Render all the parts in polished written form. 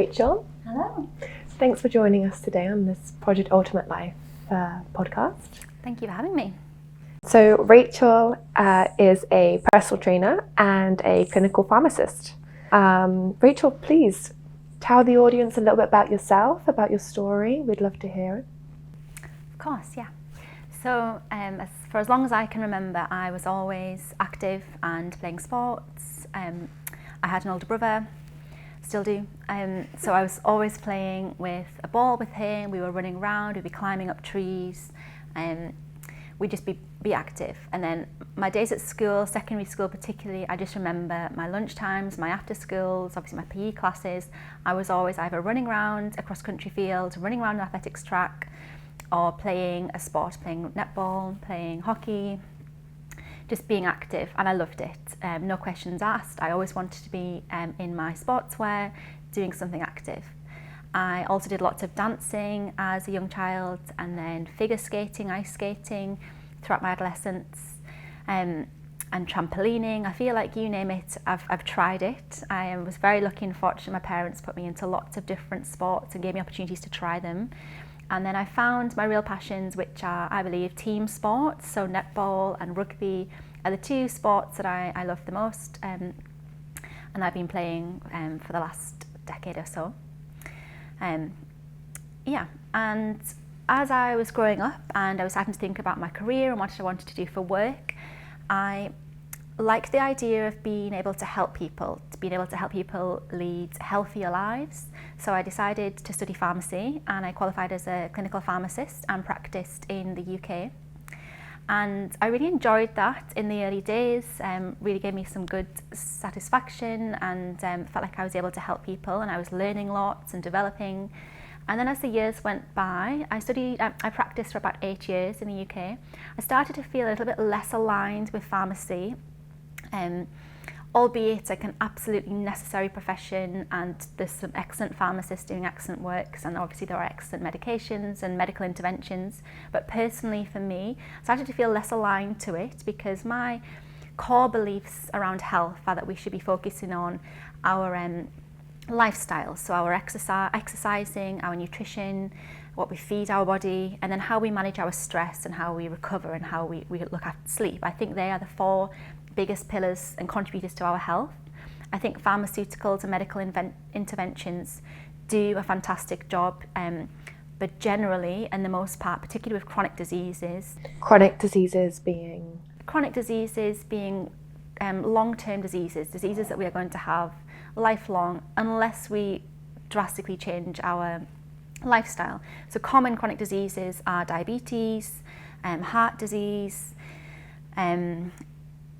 Rachel. Hello. Thanks for joining us today on this Project Ultimate Life podcast. Thank you for having me. So Rachel is a personal trainer and a clinical pharmacist. Rachel, please tell the audience a little bit about yourself, about your story. We'd love to hear it. Of course, yeah. So for as long as I can remember, I was always active and playing sports. I had an older brother, still do. So I was always playing with a ball with him. We were running around, we'd be climbing up trees. We'd just be active. And then my days at school, secondary school particularly, I just remember my lunch times, my after schools, obviously my PE classes. I was always either running around a cross-country field, running around an athletics track, or playing a sport, playing netball, playing hockey, just being active, and I loved it. No questions asked. I always wanted to be in my sportswear, doing something active. I also did lots of dancing as a young child, and then figure skating, ice skating throughout my adolescence, and trampolining. I feel like you name it, I've tried it. I was very lucky and fortunate. My parents put me into lots of different sports and gave me opportunities to try them. And then I found my real passions, which are, I believe, team sports. So netball and rugby are the two sports that I love the most. And I've been playing for the last decade or so. And as I was growing up and I was starting to think about my career and what I wanted to do for work, I liked the idea of being able to help people, lead healthier lives. So I decided to study pharmacy, and I qualified as a clinical pharmacist and practiced in the UK. And I really enjoyed that in the early days, really gave me some good satisfaction, and felt like I was able to help people, and I was learning lots and developing. And then as the years went by, I practiced for about 8 years in the UK. I started to feel a little bit less aligned with pharmacy, albeit like an absolutely necessary profession, and there's some excellent pharmacists doing excellent works, and obviously there are excellent medications and medical interventions. But personally for me, I started to feel less aligned to it, because my core beliefs around health are that we should be focusing on our lifestyle, so our exercising, our nutrition, what we feed our body, and then how we manage our stress and how we recover and how we look after sleep. I think they are the four biggest pillars and contributors to our health. I think pharmaceuticals and medical interventions do a fantastic job, but generally, and the most part, particularly with chronic diseases. Chronic diseases being long-term diseases that we are going to have lifelong unless we drastically change our lifestyle. So common chronic diseases are diabetes, heart disease,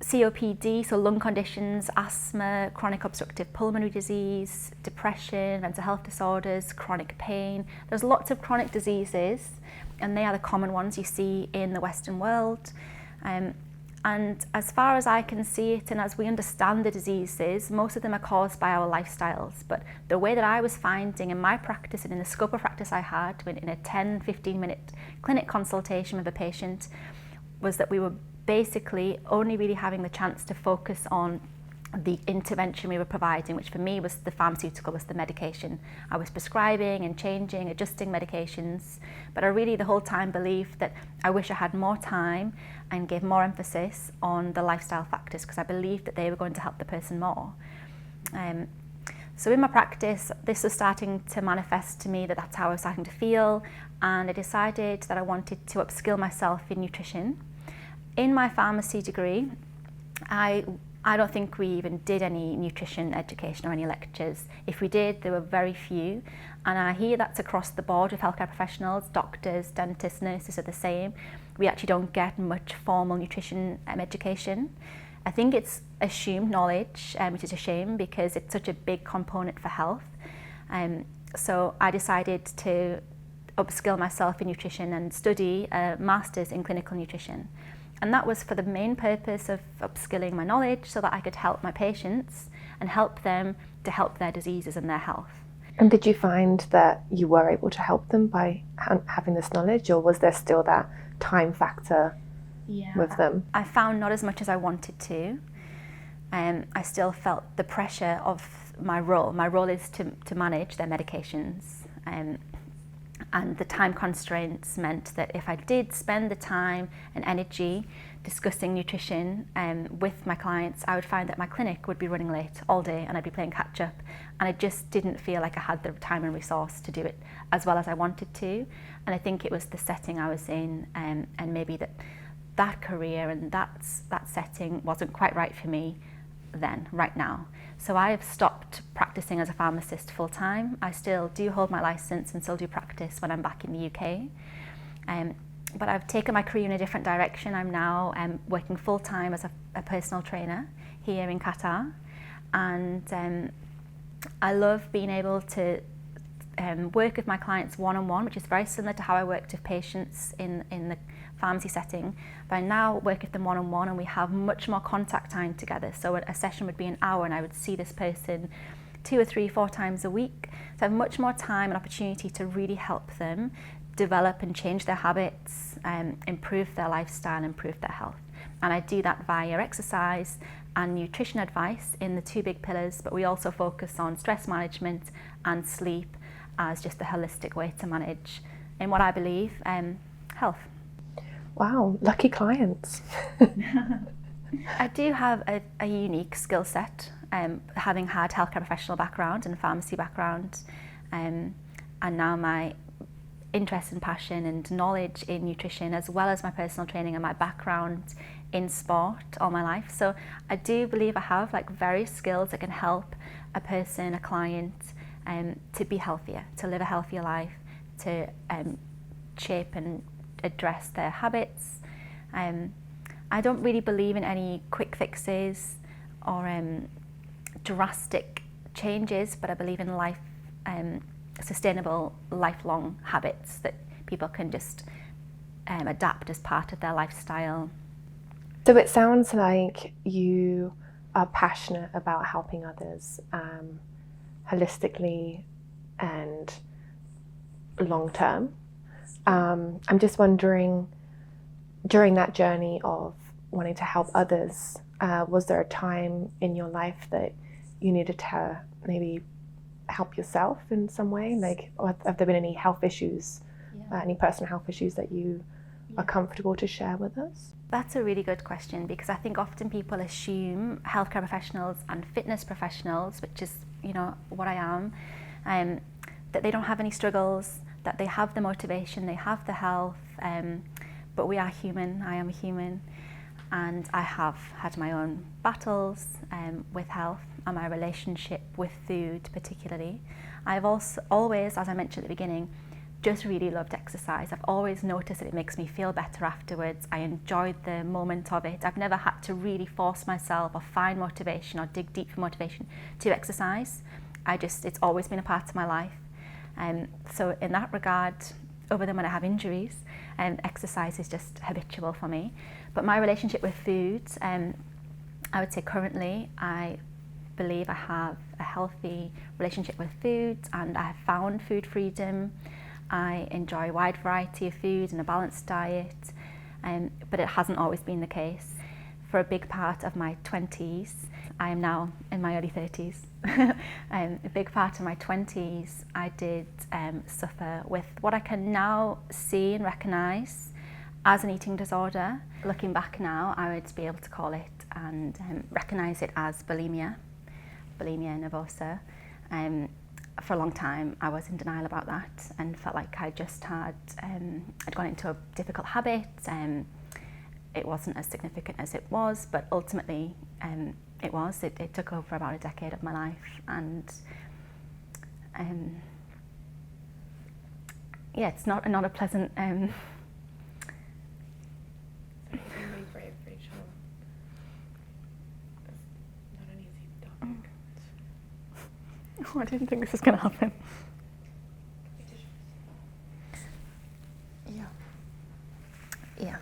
COPD, so lung conditions, asthma, chronic obstructive pulmonary disease, depression, mental health disorders, chronic pain. There's lots of chronic diseases, and they are the common ones you see in the Western world. And as far as I can see it, and as we understand the diseases, most of them are caused by our lifestyles. But the way that I was finding in my practice and in the scope of practice I had in a 10-15 minute clinic consultation with a patient was that we were basically only really having the chance to focus on the intervention we were providing, which for me was the pharmaceutical, was the medication. I was prescribing and changing, adjusting medications, but I really the whole time believed that I wish I had more time and gave more emphasis on the lifestyle factors, because I believed that they were going to help the person more. So in my practice, this was starting to manifest to me that that's how I was starting to feel, and I decided that I wanted to upskill myself in nutrition. In my pharmacy degree, I don't think we even did any nutrition education or any lectures. If we did, there were very few. And I hear that's across the board with healthcare professionals, doctors, dentists, nurses are the same. We actually don't get much formal nutrition education. I think it's assumed knowledge, which is a shame because it's such a big component for health. So I decided to upskill myself in nutrition and study a master's in clinical nutrition. And that was for the main purpose of upskilling my knowledge so that I could help my patients and help them to help their diseases and their health. And did you find that you were able to help them by having this knowledge, or was there still that time factor with them? I found not as much as I wanted to. I still felt the pressure of my role. My role is to manage their medications. And the time constraints meant that if I did spend the time and energy discussing nutrition with my clients, I would find that my clinic would be running late all day and I'd be playing catch up, and I just didn't feel like I had the time and resource to do it as well as I wanted to. And I think it was the setting I was in, and maybe that career and that setting wasn't quite right for me then, right now. So I have stopped practicing as a pharmacist full time. I still do hold my license and still do practice when I'm back in the UK. But I've taken my career in a different direction. I'm now working full time as a personal trainer here in Qatar. And I love being able to work with my clients one-on-one, which is very similar to how I worked with patients in the pharmacy setting. But I now work with them one-on-one, and we have much more contact time together. So a session would be an hour and I would see this person 2 or 3, 4 times a week. So I have much more time and opportunity to really help them develop and change their habits, improve their lifestyle, improve their health. And I do that via exercise and nutrition advice in the 2 big pillars, but we also focus on stress management and sleep as just a holistic way to manage, in what I believe, health. Wow, lucky clients. I do have a unique skill set, having had healthcare professional background and pharmacy background, and now my interest and passion and knowledge in nutrition, as well as my personal training and my background in sport all my life. So I do believe I have like various skills that can help a person, a client, to be healthier, to live a healthier life, to shape and address their habits. I don't really believe in any quick fixes or drastic changes, but I believe in sustainable lifelong habits that people can just adapt as part of their lifestyle. So it sounds like you are passionate about helping others holistically and long term. I'm just wondering, during that journey of wanting to help others, was there a time in your life that you needed to maybe help yourself in some way? Like, have there been any health issues, any personal health issues that you are comfortable to share with us? That's a really good question, because I think often people assume healthcare professionals and fitness professionals, which is, what I am, that they don't have any struggles, that they have the motivation, they have the health, but we are human. I am a human, and I have had my own battles with health and my relationship with food particularly. I've also always, as I mentioned at the beginning, just really loved exercise. I've always noticed that it makes me feel better afterwards. I enjoyed the moment of it. I've never had to really force myself or find motivation or dig deep for motivation to exercise. It's always been a part of my life. So in that regard, other than when I have injuries, exercise is just habitual for me. But my relationship with food, I would say currently I believe I have a healthy relationship with food, and I have found food freedom. I enjoy a wide variety of food and a balanced diet, but it hasn't always been the case. For a big part of my 20s, I am now in my early 30s, a big part of my 20s I did suffer with what I can now see and recognise as an eating disorder. Looking back now, I would be able to call it and recognise it as bulimia nervosa. For a long time I was in denial about that and felt like I just had I'd gone into a difficult habit. It wasn't as significant as it was, but ultimately it took over about a decade of my life, and it's not a pleasant Really brave, Rachel. It's not an easy topic. Oh, I didn't think this was going to happen. Yeah.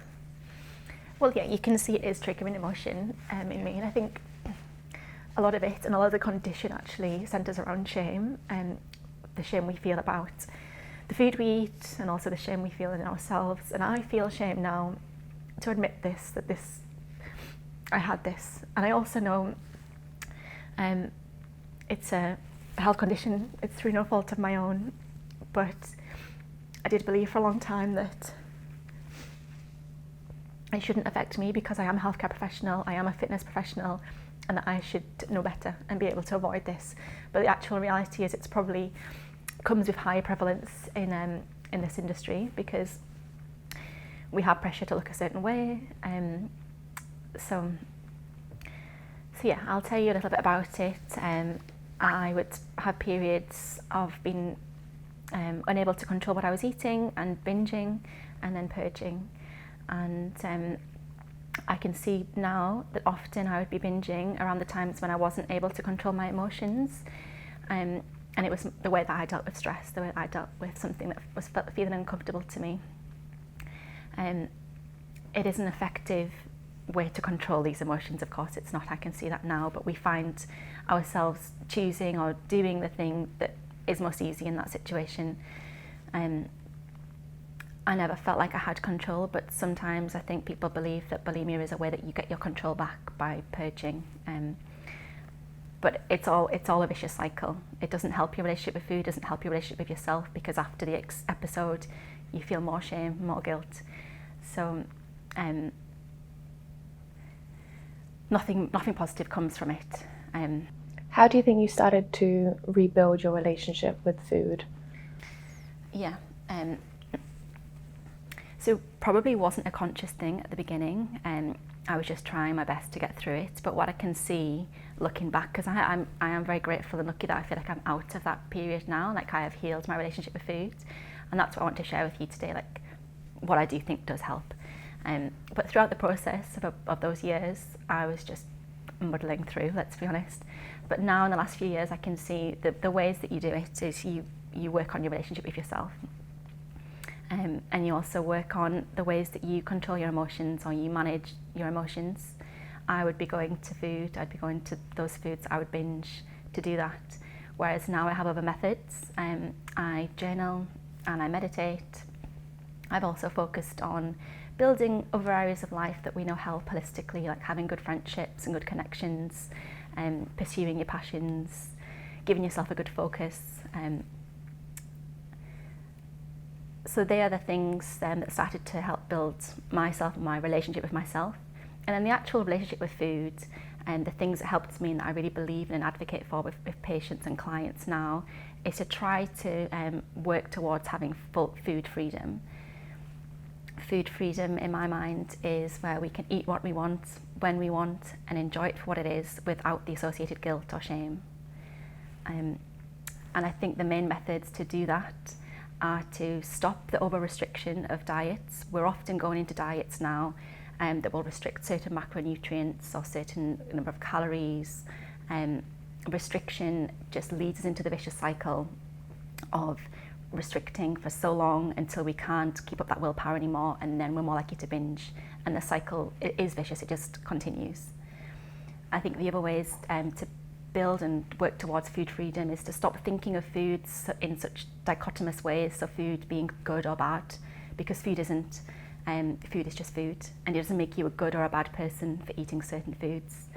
Well, yeah, you can see it is triggering emotion in me, and I think a lot of it and a lot of the condition actually centres around shame, and the shame we feel about the food we eat, and also the shame we feel in ourselves. And I feel shame now to admit I had this, and I also know it's a health condition. It's through no fault of my own, but I did believe for a long time that it shouldn't affect me because I am a healthcare professional, I am a fitness professional, and that I should know better and be able to avoid this. But the actual reality is it's probably comes with higher prevalence in this industry because we have pressure to look a certain way. So yeah, I'll tell you a little bit about it. I would have periods of being unable to control what I was eating and binging and then purging. And I can see now that often I would be binging around the times when I wasn't able to control my emotions. And it was the way that I dealt with stress, the way that I dealt with something that was feeling uncomfortable to me. It is an effective way to control these emotions, of course it's not, I can see that now, but we find ourselves choosing or doing the thing that is most easy in that situation. I never felt like I had control, but sometimes I think people believe that bulimia is a way that you get your control back by purging. But it's all a vicious cycle. It doesn't help your relationship with food, doesn't help your relationship with yourself, because after the episode you feel more shame, more guilt. So nothing positive comes from it. How do you think you started to rebuild your relationship with food? Yeah. So probably wasn't a conscious thing at the beginning. I was just trying my best to get through it. But what I can see looking back, because I am very grateful and lucky that I feel like I'm out of that period now, like I have healed my relationship with food. And that's what I want to share with you today, like what I do think does help. But throughout the process of those years, I was just muddling through, let's be honest. But now in the last few years, I can see the ways that you do it is you work on your relationship with yourself. And you also work on the ways that you control your emotions or you manage your emotions. I would be going to food, I'd be going to those foods, I would binge to do that. Whereas now I have other methods. I journal and I meditate. I've also focused on building other areas of life that we know help holistically, like having good friendships and good connections, pursuing your passions, giving yourself a good focus. So they are the things that started to help build myself and my relationship with myself. And then the actual relationship with food and the things that helped me and that I really believe in and advocate for with patients and clients now is to try to work towards having full food freedom. Food freedom, in my mind, is where we can eat what we want, when we want, and enjoy it for what it is without the associated guilt or shame. And I think the main methods to do that are to stop the over-restriction of diets. We're often going into diets now that will restrict certain macronutrients or certain number of calories. Restriction just leads us into the vicious cycle of restricting for so long until we can't keep up that willpower anymore, and then we're more likely to binge. And the cycle is vicious, it just continues. I think the other ways to build and work towards food freedom is to stop thinking of foods in such dichotomous ways, so food being good or bad, because food isn't. Food is just food, and it doesn't make you a good or a bad person for eating certain foods.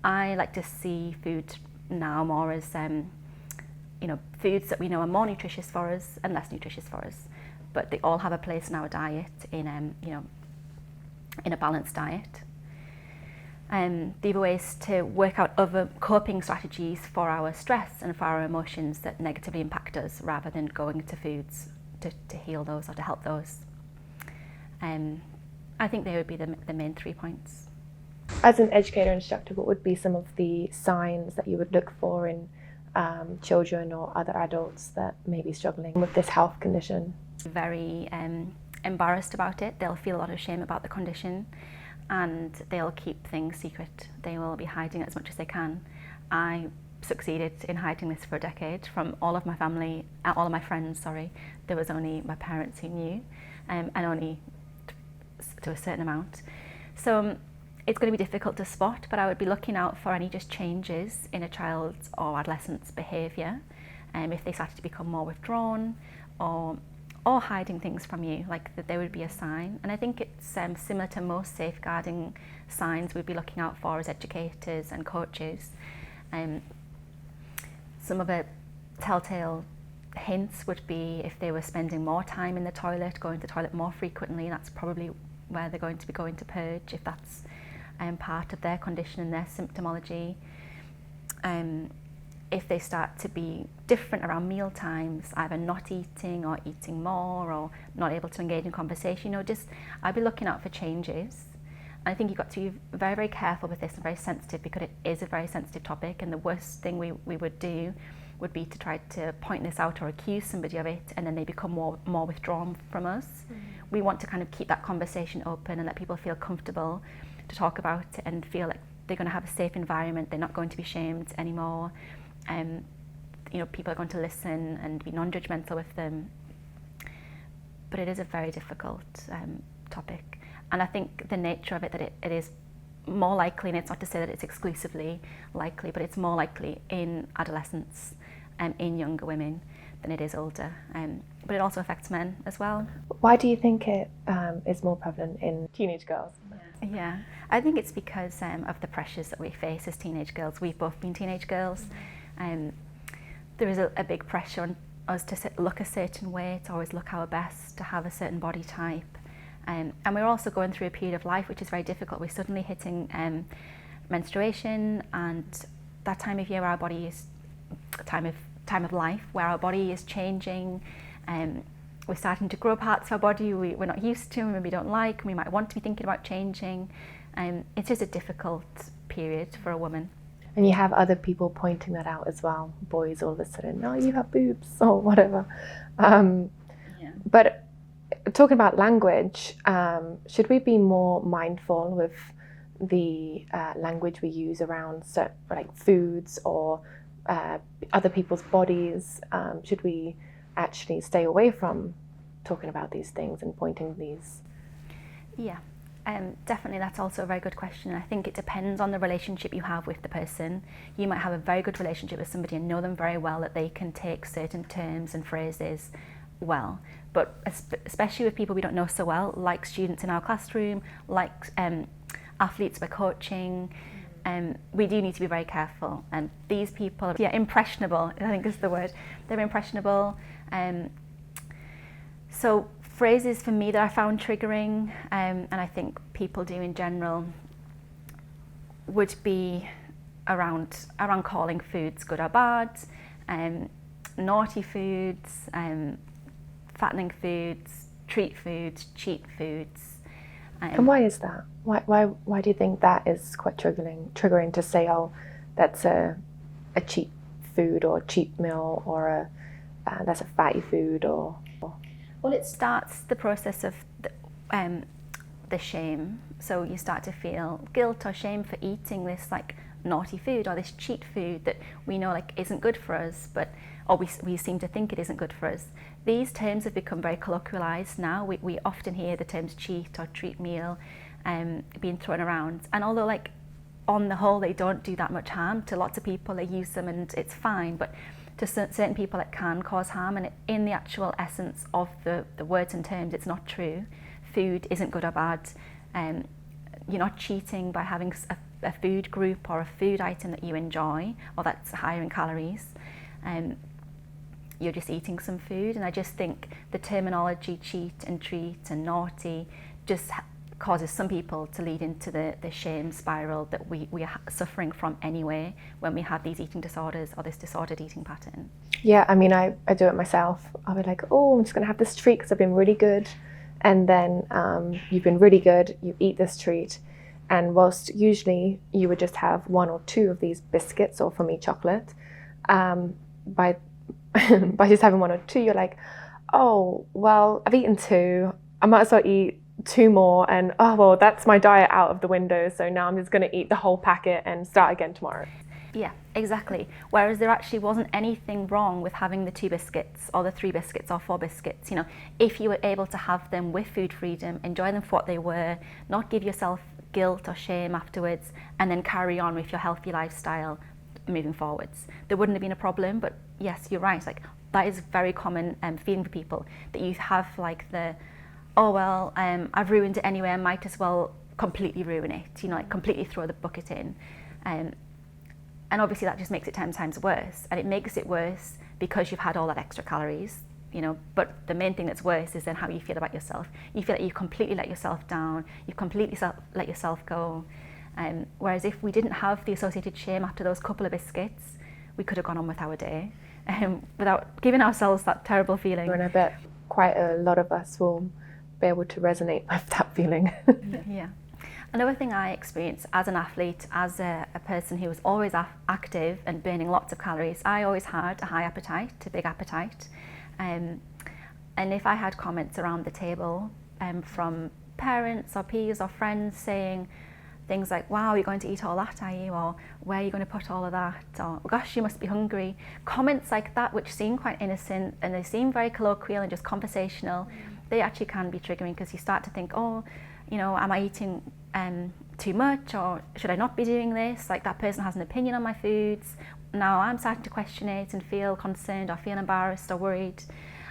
I like to see food now more as foods that we know are more nutritious for us and less nutritious for us, but they all have a place in our diet in a balanced diet. The other way is to work out other coping strategies for our stress and for our emotions that negatively impact us, rather than going to foods to heal those or to help those. I think they would be the main 3 points. As an educator instructor, what would be some of the signs that you would look for in children or other adults that may be struggling with this health condition? Very embarrassed about it. They'll feel a lot of shame about the condition, and they'll keep things secret. They will be hiding it as much as they can. I succeeded in hiding this for a decade from all of my family, all of my friends, sorry. There was only my parents who knew, and only to a certain amount. So it's going to be difficult to spot, but I would be looking out for any just changes in a child's or adolescent's behaviour. If they started to become more withdrawn or hiding things from you, like that, there would be a sign. And I think it's similar to most safeguarding signs we'd be looking out for as educators and coaches. Some of the telltale hints would be if they were spending more time in the toilet, going to the toilet more frequently, that's probably where they're going to be going to purge, if that's part of their condition and their symptomology. If they start to be different around meal times, either not eating or eating more or not able to engage in conversation, just I'd be looking out for changes. And I think you've got to be very, very careful with this and very sensitive, because it is a very sensitive topic, and the worst thing we would do would be to try to point this out or accuse somebody of it, and then they become more withdrawn from us. Mm-hmm. We want to kind of keep that conversation open and let people feel comfortable to talk about it and feel like they're going to have a safe environment, they're not going to be shamed anymore. People are going to listen and be non-judgmental with them. But it is a very difficult topic. And I think the nature of it, that it is more likely, and it's not to say that it's exclusively likely, but it's more likely in adolescents and in younger women than it is older. But it also affects men as well. Why do you think it is more prevalent in teenage girls? Yeah, I think it's because of the pressures that we face as teenage girls. We've both been teenage girls. There is a big pressure on us to look a certain way, to always look our best, to have a certain body type. And we're also going through a period of life which is very difficult. We're suddenly hitting menstruation, and that time of year where our body is time of life where our body is changing. We're starting to grow parts of our body we're not used to and we don't like, and we might want to be thinking about changing. It's just a difficult period for a woman. And you have other people pointing that out as well. Boys all of a sudden, no, you have boobs or whatever. But talking about language, should we be more mindful with the language we use around like foods or other people's bodies? Should we actually stay away from talking about these things and pointing these? Yeah. Definitely, that's also a very good question. I think it depends on the relationship you have with the person. You might have a very good relationship with somebody and know them very well, that they can take certain terms and phrases well. But especially with people we don't know so well, like students in our classroom, like athletes we're coaching, we do need to be very careful. And these people, impressionable, I think is the word. They're impressionable. So phrases for me that I found triggering, and I think people do in general, would be around calling foods good or bad, naughty foods, fattening foods, treat foods, cheat foods. And why is that? Why do you think that is quite triggering to say, oh, that's a cheap food or cheap meal, or that's a fatty food, or? Well, it starts the process of the shame. So you start to feel guilt or shame for eating this like naughty food or this cheat food that we know like isn't good for us, or we seem to think it isn't good for us. These terms have become very colloquialized now. We often hear the terms cheat or treat meal being thrown around. And although like on the whole they don't do that much harm to lots of people, they use them and it's fine, but to certain people it can cause harm, and in the actual essence of the words and terms, it's not true. Food isn't good or bad. You're not cheating by having a food group or a food item that you enjoy or that's higher in calories. You're just eating some food, and I just think the terminology cheat and treat and naughty just causes some people to lead into the shame spiral that we are suffering from anyway when we have these eating disorders or this disordered eating pattern. Yeah, I mean, I do it myself. I'll be like, oh, I'm just going to have this treat because I've been really good. And then you've been really good, you eat this treat. And whilst usually you would just have one or two of these biscuits, or for me, chocolate, by just having one or two, you're like, oh, well, I've eaten two. I might as well eat two more, and oh well, that's my diet out of the window, so now I'm just going to eat the whole packet and start again tomorrow. Yeah, exactly. Whereas there actually wasn't anything wrong with having the 2 biscuits or the 3 biscuits or 4 biscuits. If you were able to have them with food freedom, enjoy them for what they were, not give yourself guilt or shame afterwards, and then carry on with your healthy lifestyle moving forwards, there wouldn't have been a problem. But yes, you're right, like that is very common feeling for people, that you have like oh well, I've ruined it anyway, I might as well completely ruin it, like completely throw the bucket in. And obviously that just makes it 10 times worse. And it makes it worse because you've had all that extra calories, you know. But the main thing that's worse is then how you feel about yourself. You feel like you completely let yourself down, you completely let yourself go. Whereas if we didn't have the associated shame after those couple of biscuits, we could have gone on with our day without giving ourselves that terrible feeling. And I bet quite a lot of us will be able to resonate with that feeling. Yeah. Another thing I experienced as an athlete, as a person who was always active and burning lots of calories, I always had a high appetite, a big appetite. And if I had comments around the table from parents or peers or friends saying things like, wow, you're going to eat all that, are you? Or where are you going to put all of that? Or gosh, you must be hungry. Comments like that, which seem quite innocent and they seem very colloquial and just conversational, they actually can be triggering, because you start to think, oh, you know, am I eating too much, or should I not be doing this? Like, that person has an opinion on my foods. Now I'm starting to question it and feel concerned or feel embarrassed or worried.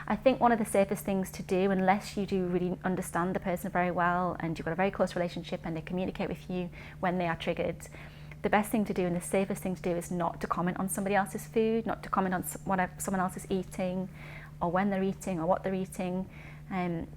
I think one of the safest things to do, unless you do really understand the person very well and you've got a very close relationship and they communicate with you when they are triggered, the best thing to do and the safest thing to do is not to comment on somebody else's food, not to comment on what someone else is eating, or when they're eating or what they're eating. And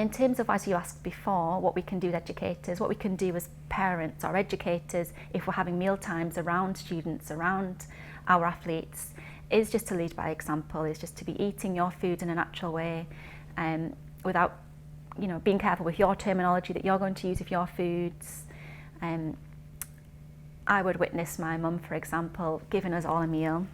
in terms of, as you asked before, what we can do as educators, what we can do as parents or educators if we're having meal times around students, around our athletes, is just to lead by example, is just to be eating your food in a natural way, without, you know, being careful with your terminology that you're going to use with your foods. I would witness my mum, for example, giving us all a meal,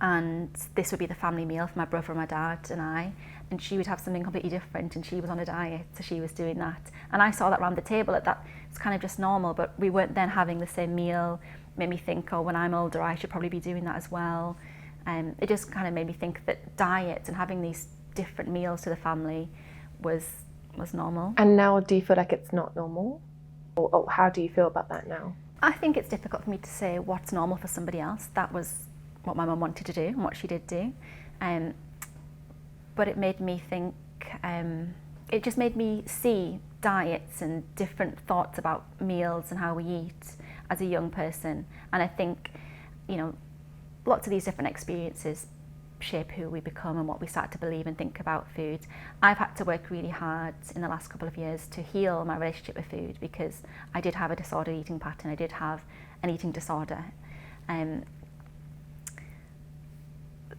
and this would be the family meal for my brother, my dad and I, and she would have something completely different, and she was on a diet, so she was doing that. And I saw that around the table, that it's kind of just normal, but we weren't then having the same meal. Made me think, oh, when I'm older, I should probably be doing that as well. It just kind of made me think that diets and having these different meals to the family was normal. And now, do you feel like it's not normal? Or how do you feel about that now? I think it's difficult for me to say what's normal for somebody else. That was what my mum wanted to do and what she did do. But it made me think, it just made me see diets and different thoughts about meals and how we eat as a young person. And I think, you know, lots of these different experiences shape who we become and what we start to believe and think about food. I've had to work really hard in the last couple of years to heal my relationship with food, because I did have a disordered eating pattern. I did have an eating disorder.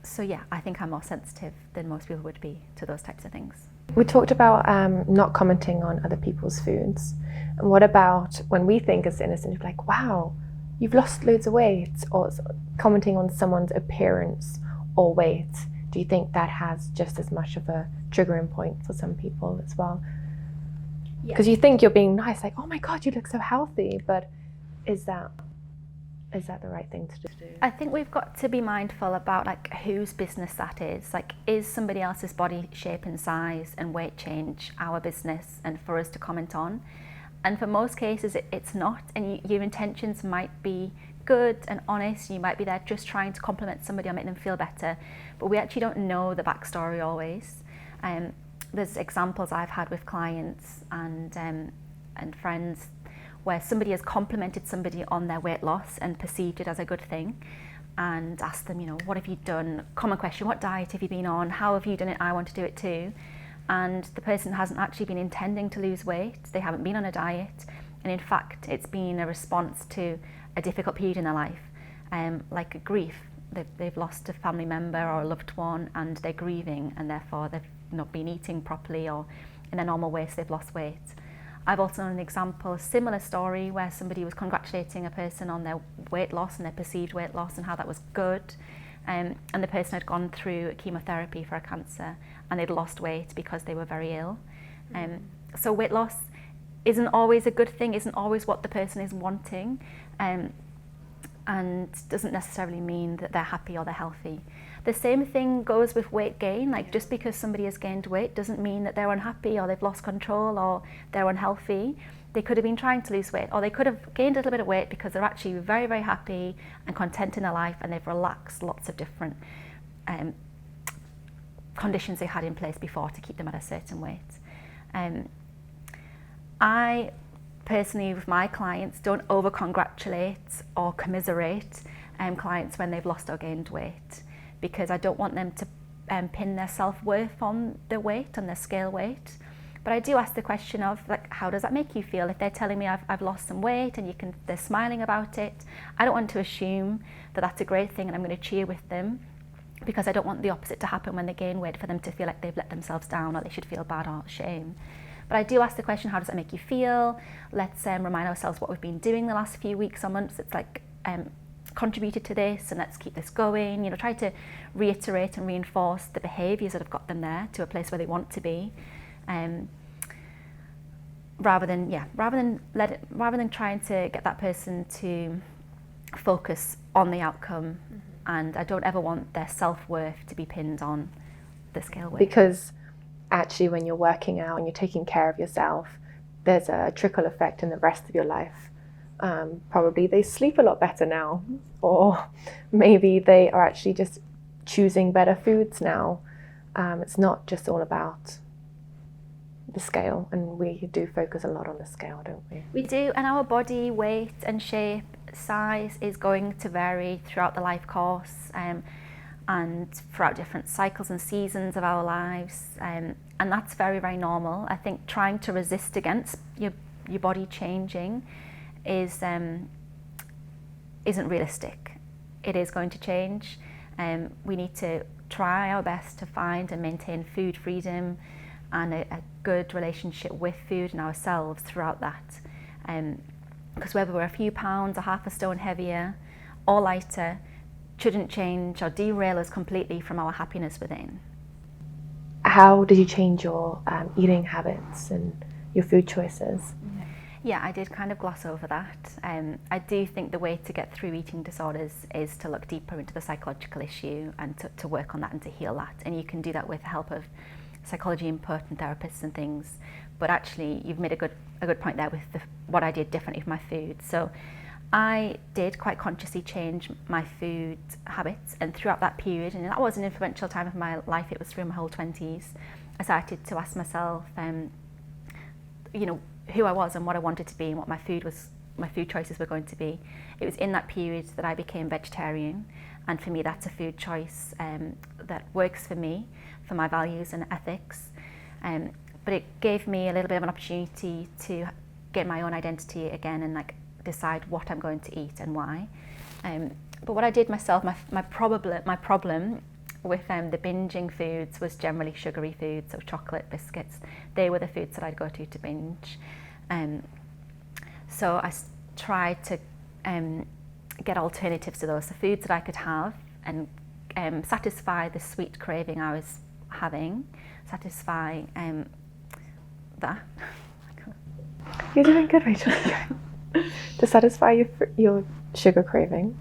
So yeah, I think I'm more sensitive than most people would be to those types of things. We talked about not commenting on other people's foods. And what about when we think it's innocent, like, wow, you've lost loads of weight, or commenting on someone's appearance or weight? Do you think that has just as much of a triggering point for some people as well? Because you think you're being nice, like, oh my God, you look so healthy, but is that the right thing to do? I think we've got to be mindful about, like, whose business that is. Like, is somebody else's body shape and size and weight change our business and for us to comment on? And for most cases, it's not. And your intentions might be good and honest. You might be there just trying to compliment somebody or make them feel better. But we actually don't know the backstory always. There's examples I've had with clients and friends where somebody has complimented somebody on their weight loss and perceived it as a good thing, and asked them, you know, what have you done? Common question, what diet have you been on? How have you done it? I want to do it too. And the person hasn't actually been intending to lose weight. They haven't been on a diet. And in fact, it's been a response to a difficult period in their life, like a grief. They've lost a family member or a loved one, and they're grieving, and therefore they've not been eating properly or in a normal way, so they've lost weight. I've also known an example, a similar story, where somebody was congratulating a person on their weight loss and their perceived weight loss and how that was good. And the person had gone through chemotherapy for a cancer, and they'd lost weight because they were very ill. So weight loss isn't always a good thing, isn't always what the person is wanting, and doesn't necessarily mean that they're happy or they're healthy. The same thing goes with weight gain. Like, just because somebody has gained weight doesn't mean that they're unhappy or they've lost control or they're unhealthy. They could have been trying to lose weight, or they could have gained a little bit of weight because they're actually very, very happy and content in their life, and they've relaxed lots of different conditions they had in place before to keep them at a certain weight. I personally with my clients, don't over-congratulate or commiserate clients when they've lost or gained weight, because I don't want them to pin their self-worth on their weight, on their scale weight. But I do ask the question of, like, how does that make you feel? If they're telling me I've lost some weight and they're smiling about it, I don't want to assume that that's a great thing and I'm going to cheer with them, because I don't want the opposite to happen when they gain weight, for them to feel like they've let themselves down or they should feel bad or shame. But I do ask the question, how does that make you feel? Let's remind ourselves what we've been doing the last few weeks or months. It's like contributed to this, and let's keep this going. Try to reiterate and reinforce the behaviours that have got them there to a place where they want to be. Rather than trying to get that person to focus on the outcome. And I don't ever want their self-worth to be pinned on the scale weight. Because actually, when you're working out and you're taking care of yourself, there's a trickle effect in the rest of your life. Probably they sleep a lot better now, or maybe they are actually just choosing better foods now. It's not just all about the scale, and we do focus a lot on the scale, don't we? We do, and our body weight and shape, size is going to vary throughout the life course, and throughout different cycles and seasons of our lives, and that's very, very normal. I think trying to resist against your body changing isn't realistic. It is going to change. We need to try our best to find and maintain food freedom and a good relationship with food and ourselves throughout that. Because whether we're a few pounds or half a stone heavier or lighter shouldn't change or derail us completely from our happiness within. How did you change your eating habits and your food choices? Yeah, I did kind of gloss over that. I do think the way to get through eating disorders is to look deeper into the psychological issue and to work on that and to heal that. And you can do that with the help of psychology input and therapists and things. But actually, you've made a good point there with what I did differently with my food. So I did quite consciously change my food habits, and throughout that period, and that was an influential time of my life, it was through my whole 20s, I started to ask myself, who I was and what I wanted to be and what my food choices were going to be. It was in that period that I became vegetarian, and for me that's a food choice that works for me, for my values and ethics. But it gave me a little bit of an opportunity to get my own identity again and decide what I'm going to eat and why. But what I did myself, my problem with the binging foods was generally sugary foods, so chocolate, biscuits. They were the foods that I'd go to binge. So I tried to get alternatives to those, the foods that I could have and satisfy the sweet craving I was having, satisfy that. You're doing good, Rachel. To satisfy your sugar craving.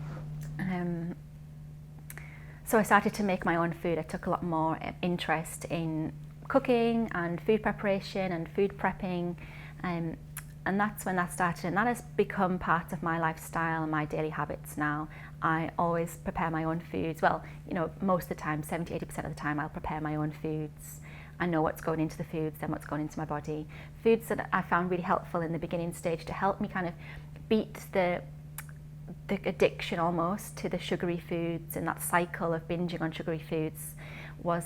So I started to make my own food. I took a lot more interest in cooking and food preparation and food prepping, and that's when that started, and that has become part of my lifestyle and my daily habits now. I always prepare my own foods. Well, most of the time, 70-80% of the time, I'll prepare my own foods. I know what's going into the foods and what's going into my body. Foods that I found really helpful in the beginning stage to help me kind of beat the addiction almost to the sugary foods and that cycle of binging on sugary foods was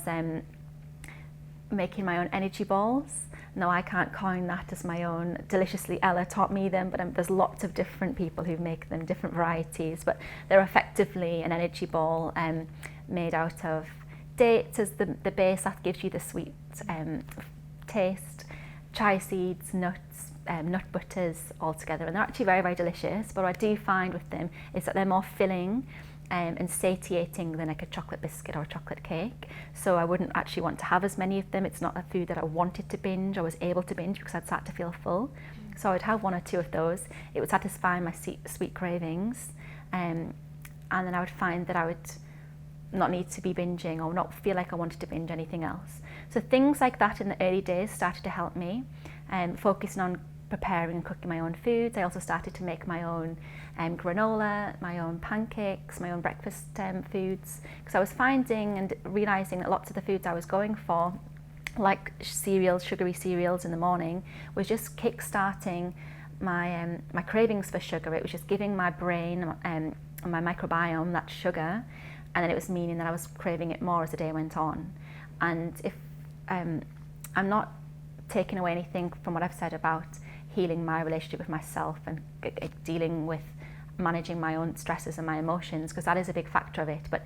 making my own energy balls. No, I can't coin that as my own. Deliciously Ella taught me them, but there's lots of different people who make them, different varieties, but they're effectively an energy ball made out of dates as the base that gives you the sweet taste, chia seeds, nuts, nut butters all together, and they're actually very, very delicious. But what I do find with them is that they're more filling and satiating than like a chocolate biscuit or a chocolate cake. So I wouldn't actually want to have as many of them. It's not a food that I wanted to binge or was able to binge because I'd start to feel full. So I'd have one or two of those. It would satisfy my sweet cravings, and then I would find that I would not need to be binging or not feel like I wanted to binge anything else. So things like that in the early days started to help me, focusing on preparing and cooking my own foods. I also started to make my own granola, my own pancakes, my own breakfast foods, because I was finding and realising that lots of the foods I was going for, like cereals, sugary cereals in the morning, was just kick-starting my cravings for sugar. It was just giving my brain and my microbiome that sugar, and then it was meaning that I was craving it more as the day went on. And if I'm not taking away anything from what I've said about healing my relationship with myself and dealing with managing my own stresses and my emotions, because that is a big factor of it, but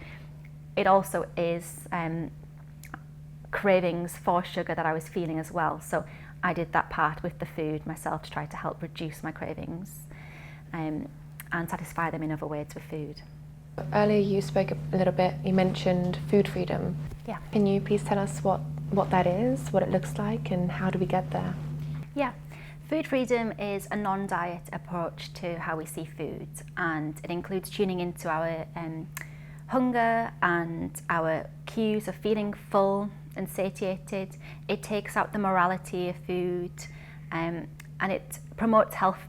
it also is cravings for sugar that I was feeling as well. So I did that part with the food myself to try to help reduce my cravings and satisfy them in other ways with food. Earlier you spoke a little bit, you mentioned food freedom. Yeah. Can you please tell us what that is, what it looks like, and how do we get there? Yeah. Food freedom is a non-diet approach to how we see food, and it includes tuning into our hunger and our cues of feeling full and satiated. It takes out the morality of food, and it promotes health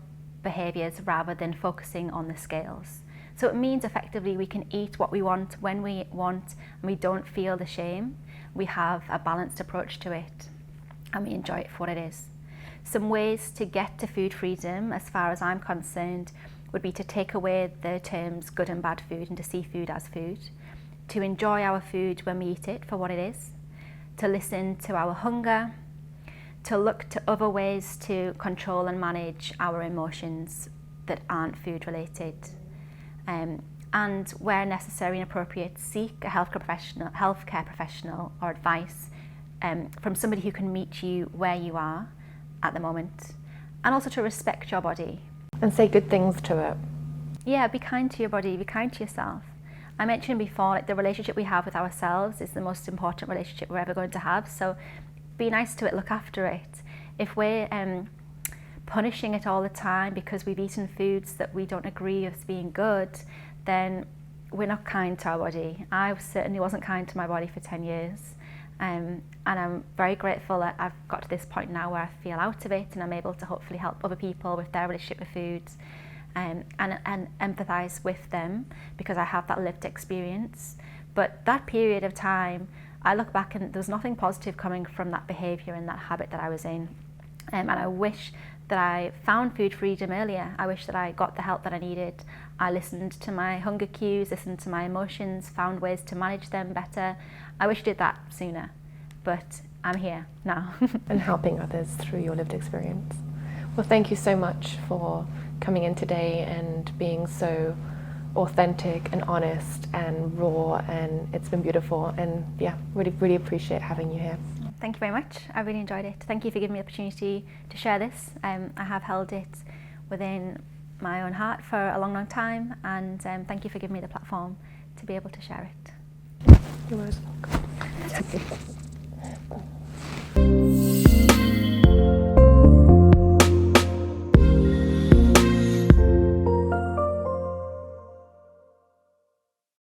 behaviours rather than focusing on the scales. So it means effectively we can eat what we want when we want, and we don't feel the shame. We have a balanced approach to it and we enjoy it for what it is. Some ways to get to food freedom, as far as I'm concerned, would be to take away the terms good and bad food and to see food as food, to enjoy our food when we eat it for what it is, to listen to our hunger, to look to other ways to control and manage our emotions that aren't food related, and where necessary and appropriate, seek a healthcare professional or advice from somebody who can meet you where you are at the moment, and also to respect your body. And say good things to it. Yeah, be kind to your body, be kind to yourself. I mentioned before, like, the relationship we have with ourselves is the most important relationship we're ever going to have, so be nice to it, look after it. If we're punishing it all the time because we've eaten foods that we don't agree as being good, then we're not kind to our body. I certainly wasn't kind to my body for 10 years. And I'm very grateful that I've got to this point now where I feel out of it and I'm able to hopefully help other people with their relationship with foods, and empathise with them because I have that lived experience. But that period of time, I look back and there's nothing positive coming from that behaviour and that habit that I was in. And I wish that I found food freedom earlier. I wish that I got the help that I needed. I listened to my hunger cues, listened to my emotions, found ways to manage them better. I wish I did that sooner, but I'm here now. And helping others through your lived experience. Well, thank you so much for coming in today and being so authentic and honest and raw, and it's been beautiful, and yeah, really appreciate having you here. Thank you very much. I really enjoyed it. Thank you for giving me the opportunity to share this. I have held it within my own heart for a long time, and thank you for giving me the platform to be able to share it. You're most welcome.